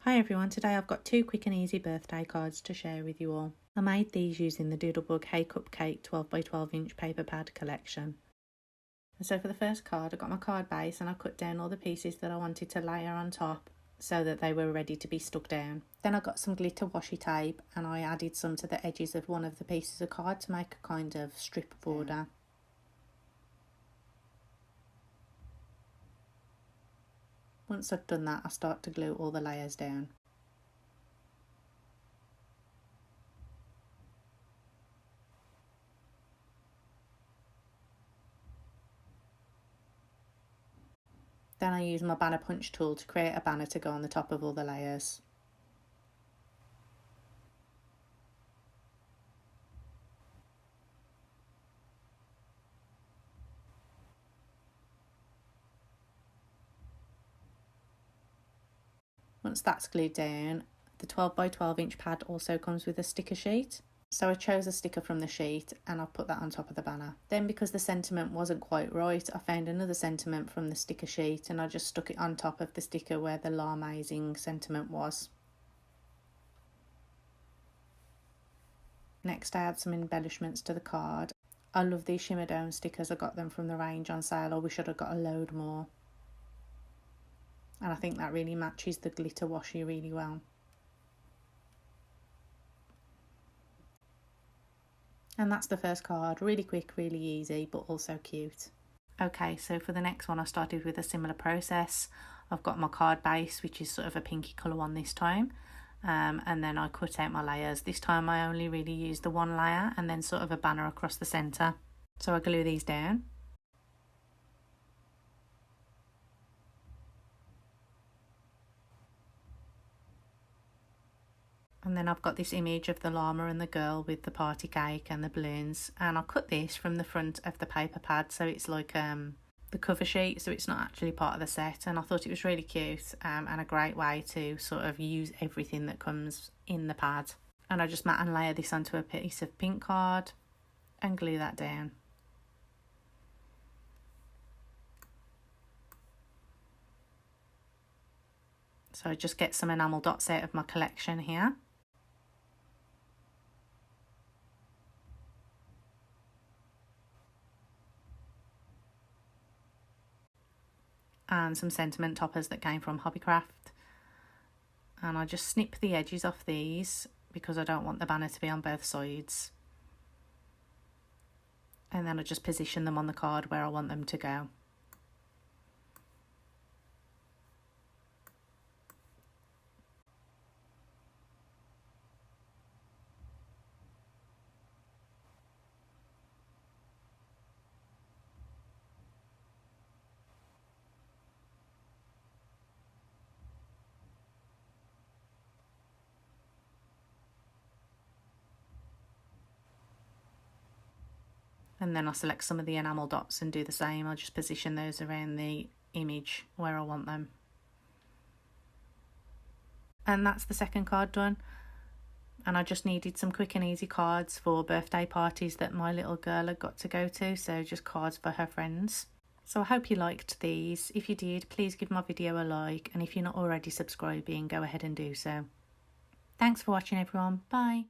Hi everyone, today I've got 2 quick and easy birthday cards to share with you all. I made these using the Doodlebug Hey Cupcake 12x12" paper pad collection. And so for the first card, I got my card base and I cut down all the pieces that I wanted to layer on top so that they were ready to be stuck down. Then I got some glitter washi tape and I added some to the edges of one of the pieces of card to make a kind of strip border. Once I've done that, I start to glue all the layers down. Then I use my banner punch tool to create a banner to go on the top of all the layers. Once that's glued down, the 12x12" pad also comes with a sticker sheet. So I chose a sticker from the sheet and I've put that on top of the banner. Then because the sentiment wasn't quite right, I found another sentiment from the sticker sheet and I just stuck it on top of the sticker where the l'amazing sentiment was. Next I add some embellishments to the card. I love these shimmer dome stickers, I got them from the range on sale. I wish I'd have got a load more. And I think that really matches the glitter washi really well. And that's the first card, really quick, really easy, but also cute. Okay, so for the next one I started with a similar process. I've got my card base, which is sort of a pinky colour one this time. And then I cut out my layers. This time I only really used the one layer and then sort of a banner across the centre. So I glue these down. And then I've got this image of the llama and the girl with the party cake and the balloons. And I cut this from the front of the paper pad, so it's like the cover sheet, so it's not actually part of the set. And I thought it was really cute and a great way to sort of use everything that comes in the pad. And I just mat and layer this onto a piece of pink card and glue that down. So I just get some enamel dots out of my collection here. And some sentiment toppers that came from Hobbycraft. And I just snip the edges off these because I don't want the banner to be on both sides. And then I just position them on the card where I want them to go. And then I select some of the enamel dots and do the same. I'll just position those around the image where I want them. And that's the second card done. And I just needed some quick and easy cards for birthday parties that my little girl had got to go to, so just cards for her friends. So I hope you liked these. If you did, please give my video a like, and if you're not already subscribing, go ahead and do so. Thanks for watching everyone, bye.